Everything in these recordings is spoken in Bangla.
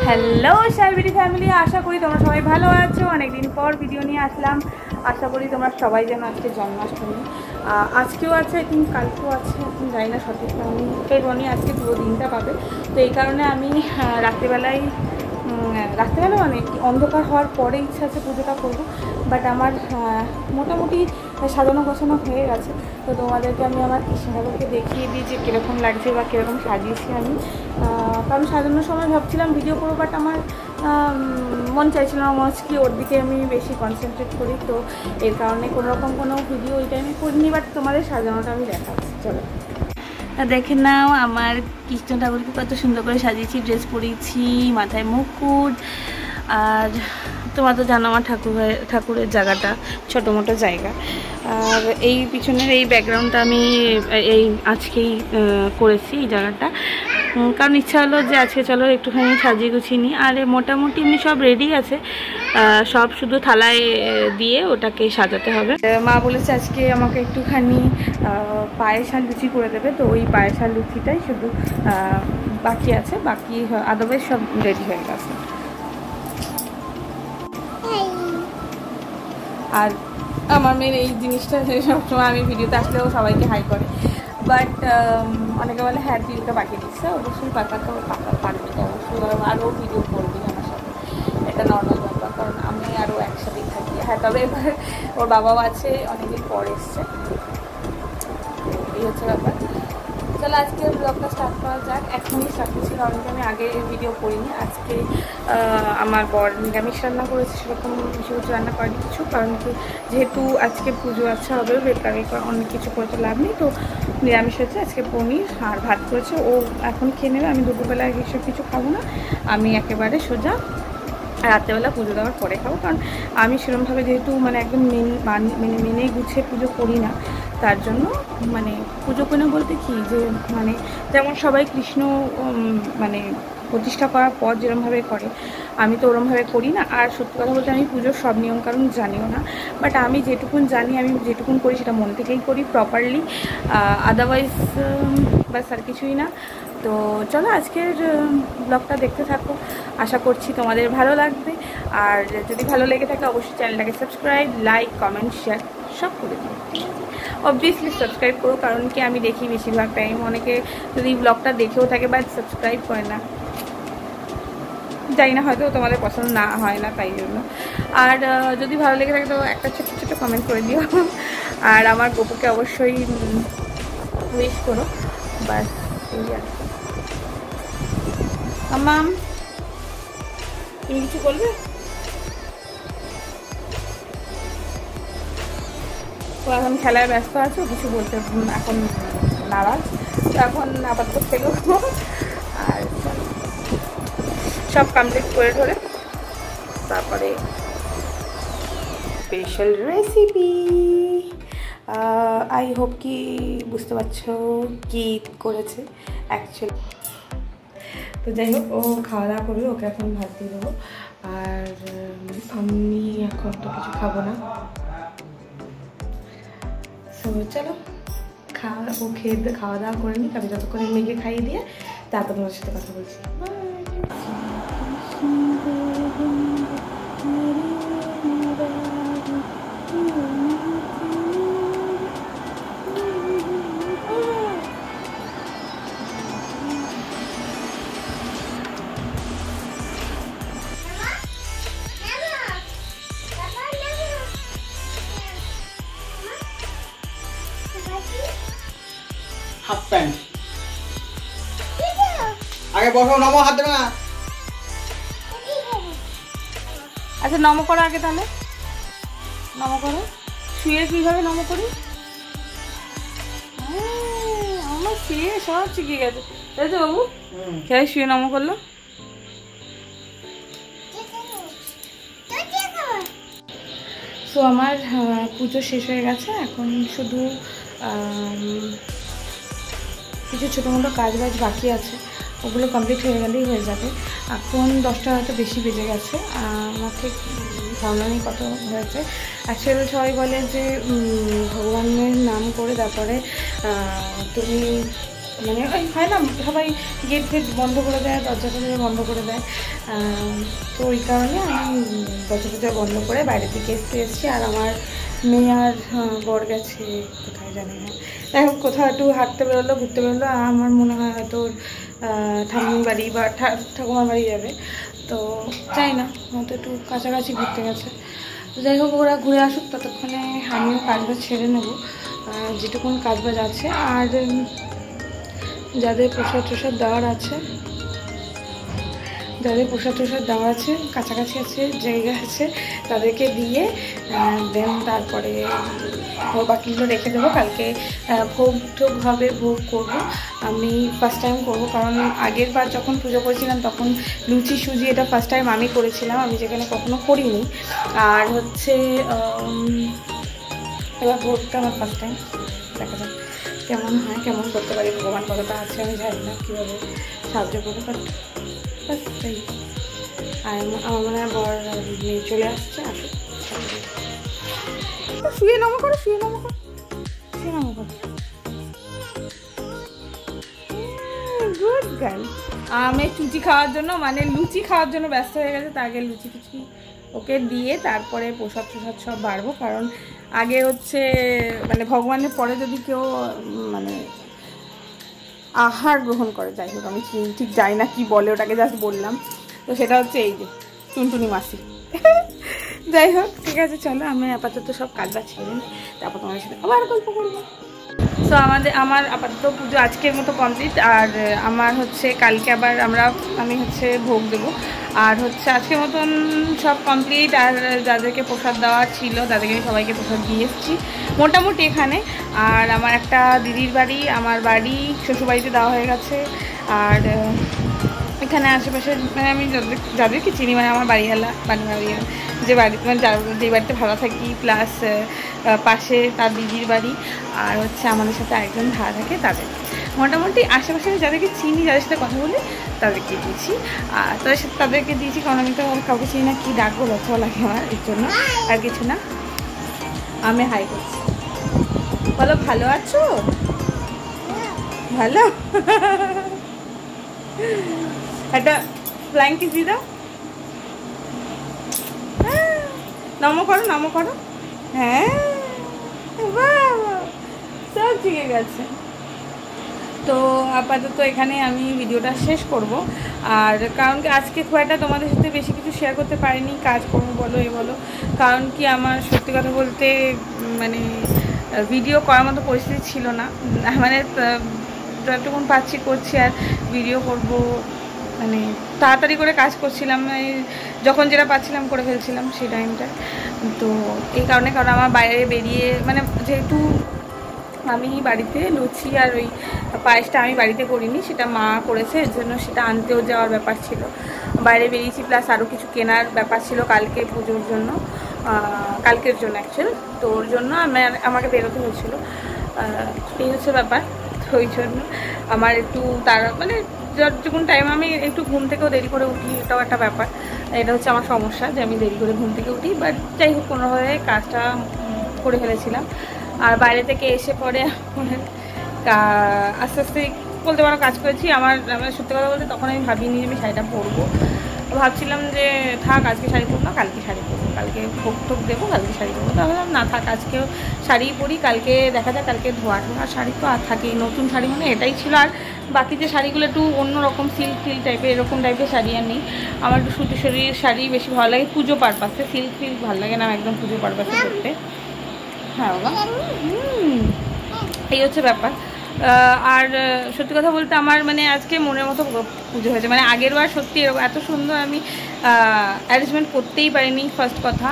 হ্যালো শারবিরি ফ্যামিলি, আশা করি তোমরা সবাই ভালো আছো। অনেকদিন পর ভিডিও নিয়ে আসলাম। আশা করি তোমরা সবাই যেন আজকে জন্মাষ্টমী, আজকেও আছে, আই থিঙ্ক কালকেও আছে, এখন জানি না সঠিক। আমি রনি আজকে পুরো দিনটা পাবে, তো এই কারণে আমি রাত্রিবেলা মানে অন্ধকার হওয়ার পরে ইচ্ছা আছে পুজোটা করবো। বাট আমার মোটামুটি সাজানো গোছানো হয়ে গেছে, তো তোমাদেরকে আমি আমার কৃষ্ণনগরকে দেখিয়ে দিই যে কীরকম লাগছে বা কীরকম সাজিয়েছি আমি। কারণ সাজানোর সময় ভাবছিলাম ভিডিও করবো, বাট আমার মন চাইছিল না কি ওর দিকে আমি বেশি কনসেন্ট্রেট করি, তো এর কারণে কোনোরকম কোনো ভিডিও ওই টাইমে করিনি। বাট তোমাদের সাজানোটা আমি দেখাচ্ছি, চলো দেখে নাও। আমার কৃষ্ণ ঠাকুরকে কত সুন্দর করে সাজিয়েছি, ড্রেস পরিয়েছি, মাথায় মুকুট। আর তোমরা তো জানো আমার ঠাকুরের জায়গাটা ছোটো মোটো জায়গা। আর এই পিছনের এই ব্যাকগ্রাউন্ডটা আমি আজকেই করেছি এই জায়গাটা, কারণ ইচ্ছা হলো যে আজকে চলো একটুখানি সাজিয়ে গুছিয়ে নিই। আর মোটামুটি এমনি সব রেডি আছে, সব শুধু থালায় দিয়ে ওটাকে সাজাতে হবে। মা বলেছে আজকে আমাকে একটুখানি পায়েস আর লুচি করে দেবে, তো ওই পায়েস আর লুচিটাই শুধু বাকি আছে, বাকি আদারওয়াইজ সব রেডি হয়ে গেছে। আর আমার মেয়ের এই জিনিসটা সবসময় আমি ভিডিওতে আসলেও সবাইকে হাই করে, বাট অনেকে বলে হ্যাঁ তুই ওটা বাকি দিচ্ছে, অবশ্যই পাতাটা পারবি তো, অবশ্যই আরও ভিডিও করবি আমার সাথে, এটা নর্মাল ব্যাপার, কারণ আমি আরও একসাথেই থাকি। হ্যাঁ, তবে এবার ওর বাবাও আছে, অনেকদিন পরে এসছে, এই হচ্ছে ব্যাপার। চলো আজকে ব্লগটা স্টার্ট করা যাক। এখনই স্টার্ট করছি, কারণ আমি আগে ভিডিও করিনি। আজকে আমার বর নিরামিষ রান্না করেছে, সেরকম বেশি কিছু রান্না করেনি কিছু, কারণ কি যেহেতু আজকে পুজো আচ্ছা হবে, বেকারি অনেক কিছু করে তো লাভ নেই, তো নিরামিষ হয়েছে। আজকে পনির আর ভাত করেছে, ও এখন খেয়ে নেবে। আমি দুপুরবেলায় এসব কিছু খাবো না, আমি একেবারে সোজা রাত্রেবেলা পুজো দেওয়ার পরে খাবো, কারণ আমি সেরকমভাবে যেহেতু মানে একদম মেনে গুছিয়ে পুজো করি না, তার জন্য মানে পুজো করে বলতে কি যে মানে যেমন সবাই কৃষ্ণ মানে প্রতিষ্ঠা করার পর যেরকমভাবে করে, আমি তো ওরমভাবে করি না। আর সত্যি কথা বলতে আমি পুজোর সব নিয়মকানুন জানিও না, বাট আমি যেটুকুন জানি, আমি যেটুকুন করি সেটা মন থেকেই করি প্রপারলি, আদারওয়াইজ ব্যাস আর কিছুই না। তো চলো আজকের ব্লগটা দেখতে থাকো, আশা করছি তোমাদের ভালো লাগবে। আর যদি ভালো লেগে থাকে অবশ্যই চ্যানেলটাকে সাবস্ক্রাইব, লাইক, কমেন্ট, শেয়ার সব করে দিও, ঠিক আছে? অবভিয়াসলি সাবস্ক্রাইব করো, কারণ কি আমি দেখি বেশিরভাগ টাইম অনেকে যদি ব্লগটা দেখেও থাকে বাট সাবস্ক্রাইব করে না, জানি না, হয়তো তোমাদের পছন্দ না হয় না তাই জন্য। আর যদি ভালো লেগে থাকে তো একটা ছোটো ছোটো কমেন্ট করে দিও। আর আমার গপুকে অবশ্যই উইশ করো, বাস এই আর কি। মাম, তুমি কিছু বলবে? তো এখন খেলায় ব্যস্ত আছো, কিছু বলতে এখন নারাজ, তো এখন আপাতত থেকে আর সব কমপ্লিট করে ধরে তারপরে স্পেশাল রেসিপি। আই হোপ কি বুঝতে পারছো কি করেছে অ্যাকচুয়ালি। তো যাই হোক, ও খাওয়া দাওয়া করবে, ওকে এখন ভাত দিয়ে দেবো। আর আমি এখন তো কিছু খাবো না, তো চলো ও খাওয়া দাওয়া করে নিই, আমি যতক্ষণ মেয়েকে খাইয়ে দিয়ে তারপর তোমার সাথে কথা বলছি। হাফ প্যান্ট আগে বসো, নমো, হাত দেবে না। আচ্ছা নমো করো আগে, তাহলে নমো করো। শুয়ে কীভাবে নমো করি? আমার শুয়ে সব শিখে গেছে, তাই তো বাবু? খেয়ে শুয়ে নমো করলো। তো আমার পুজো শেষ হয়ে গেছে, এখন শুধু কিছু ছোটো মোটো কাজ বাকি আছে, ওগুলো কমপ্লিট হয়ে গেলেই হয়ে যাবে। এখন 10টা হয়তো বেশি বেজে গেছে, আমাকে সামলানি কত হয়েছে। অ্যাকচুয়ালি সবাই বলে যে ভগবানের নাম করে তারপরে তুমি মানে ওই হয় না সবাই গেট ফেট বন্ধ করে দেয়, দরজা টরজা বন্ধ করে দেয়, তো ওই কারণে আমি দরজা টরজা বন্ধ করে বাইরে থেকে এসেছি। আর আমার মেয়ে আর বর গেছে কোথায় জানি না, এখন কোথাও একটু হাঁটতে বেরোলো, ঘুরতে বেরোলো। আমার মনে হয় হয়তো ঠাম্মির বাড়ি বা ঠাকুমার বাড়ি যাবে, তো চাই না, হয়তো একটু কাছাকাছি ঘুরতে গেছে। যাই হোক, ওরা ঘুরে আসুক, ততক্ষণে আমিও কাজবাজ ছেড়ে নেবো যেটুকুন কাজবাজ আছে। আর যাদের প্রসাদ টসাদ দেওয়ার আছে, কাছাকাছি আছে, জায়গা আছে, তাদেরকে দিয়ে দেন তারপরে বাকিগুলো রেখে দেবো। কালকে ভোগ টোগ হবে, ভোগ করবো। আমি ফার্স্ট টাইম করবো, কারণ আগের বার যখন পুজো করেছিলাম তখন লুচি সুজি এটা ফার্স্ট টাইম আমি করেছিলাম, আমি যেখানে কখনো করিনি। আর হচ্ছে এবার ভোগটা আমার ফার্স্ট টাইম, দেখা যাক কেমন হয়, কেমন করতে পারি, ভগবান কতটা আছে আমি জানি না, কীভাবে সাহায্য করবো। বাট তাই আর আমার মনে হয় বর নিয়ে চলে আসছে, আসুক। শুয়ে নামো করো, গুড গার্ল। আমি লুচি খাওয়ার জন্য, মানে লুচি খাওয়ার জন্য ব্যস্ত হয়ে গেছে, তা আগে লুচি টুচি ওকে দিয়ে তারপরে প্রসাদ টসাদ সব বাড়বো। কারণ আগে হচ্ছে মানে ভগবানের পরে যদি কেউ মানে আহার গ্রহণ করে, যাই হোক আমি ঠিক জানি না কি বলে ওটাকে, জাস্ট বললাম, তো সেটা হচ্ছে এই যে টুনটুনি মাসি। যাই হোক, ঠিক আছে, চলো আমি আপাতত সব কাজ বাজ ছেড়ে নিই, তারপর তোমাদের সাথে আবার গল্প করবো। সো আমার আপাতত পুজো আজকের মতো কমপ্লিট। আর আমার হচ্ছে কালকে আবার আমি হচ্ছে ভোগ দেবো। আর হচ্ছে আজকের মতন সব কমপ্লিট। আর যাদেরকে প্রসাদ দেওয়া ছিল তাদেরকে সবাইকে প্রসাদ দিয়ে এসেছি মোটামুটি এখানে। আর আমার একটা দিদির বাড়ি, আমার বাড়ি শ্বশুরবাড়িতে দেওয়া হয়ে গেছে। আর এখানে আশেপাশে মানে আমি যাদেরকে চিনি, মানে আমার বাড়িওয়ালা যে বাড়িতে মানে যে বাড়িতে ভাড়া থাকি, প্লাস পাশে তার দিদির বাড়ি, আর হচ্ছে আমাদের সাথে আরেকজন ভাড়া থাকে, তাদের মোটামুটি আশেপাশে যাদেরকে চিনি, যাদের সাথে কথা বলি তাদেরকে দিয়েছি। আর তাদেরকে দিয়েছি, কারণ আমি তো কাউকে চিনি না, কী ডাকবো, লজ্জাও লাগে আমার, এর জন্য আর কিছু না। আমি হাই করছি, বলো ভালো আছো? ভালো। একটা ফ্লাইং কিস দিয়ে দাও। নমো করো। হ্যাঁ, সব ঠিক গেছে। তো আপাতত এখানে আমি ভিডিওটা শেষ করব। আর কারণ কি আজকে খুব একটা তোমাদের সাথে বেশি কিছু শেয়ার করতে পারিনি, কাজ করবো বলো বলো, কারণ কি আমার সত্যি কথা বলতে মানে ভিডিও করার মতো পরিস্থিতি ছিল না, মানে যতটুকুন পাচ্ছি করছি। আর ভিডিও করব মানে তাড়াতাড়ি করে কাজ করছিলাম, যখন যেটা পাচ্ছিলাম করে ফেলছিলাম সেই টাইমটা। তো এই কারণে, কারণ আমার বাইরে বেরিয়ে মানে যেহেতু আমি বাড়িতে লুচি আর ওই পায়েসটা আমি বাড়িতে করিনি, সেটা মা করেছে, এর জন্য সেটা আনতেও যাওয়ার ব্যাপার ছিল, বাইরে বেরিয়েছি, প্লাস আরও কিছু কেনার ব্যাপার ছিল কালকে পুজোর জন্য, কালকের জন্য অ্যাকচুয়ালি। তো ওর জন্য আমাকে বেরোতে হয়েছিল, এই হচ্ছে ব্যাপার। তো ওই জন্য আমার একটু তারা মানে যতটুকুন টাইম আমি একটু ঘুম থেকেও দেরি করে উঠি, এটাও একটা ব্যাপার, এটা হচ্ছে আমার সমস্যা যে আমি দেরি করে ঘুম থেকে উঠি। বাট যাই হোক, কোনোভাবে কাজটা করে ফেলেছিলাম। আর বাইরে থেকে এসে পরে আস্তে আস্তে বলতে পারো কাজ করেছি। আমার সত্যি কথা বলতে তখন আমি ভাবিনি যে আমি শাড়িটা পরবো, ভাবছিলাম যে থাক আজকে শাড়ি পরবো না, কালকে শাড়ি পরবো, কালকে ভোগ টোক দেবো, কালকে শাড়ি পরবো। তাহলে না থাক, আজকেও শাড়ি পরি, কালকে দেখা যায়, কালকে ধোয়া শাড়ি তো আর থাকেই, নতুন শাড়ি মানে এটাই ছিল। আর বাকি যে শাড়িগুলো একটু অন্যরকম সিল্ক টাইপের, এরকম টাইপের শাড়ি আর নেই। আমার একটু সুতি শরীর শাড়ি বেশি ভালো লাগে পুজো পারপাসে, সিল্ক ভালো লাগে না একদম পুজো পারপাসে করতে। হ্যাঁ বাবা, এই হচ্ছে ব্যাপার। আর সত্যি কথা বলতে আমার মানে আজকে মনের মতো পুজো হয়েছে, মানে আগের বার সত্যি এত সুন্দর আমি অ্যারেঞ্জমেন্ট করতেই পারিনি ফার্স্ট কথা।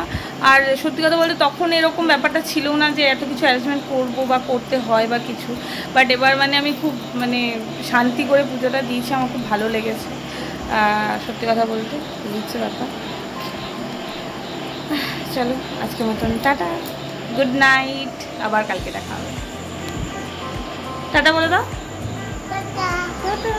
আর সত্যি কথা বলতে তখন এরকম ব্যাপারটা ছিল না যে এত কিছু অ্যারেঞ্জমেন্ট করবো বা করতে হয় বা কিছু, বাট এবার মানে আমি খুব মানে শান্তি করে পুজোটা দিয়েছি, আমার খুব ভালো লেগেছে সত্যি কথা বলতে, হচ্ছে ব্যাপার। চলো আজকের মতন টাটা, গুড নাইট, আবার কালকে দেখা হবে। টাটা বলে দাও। টাটা।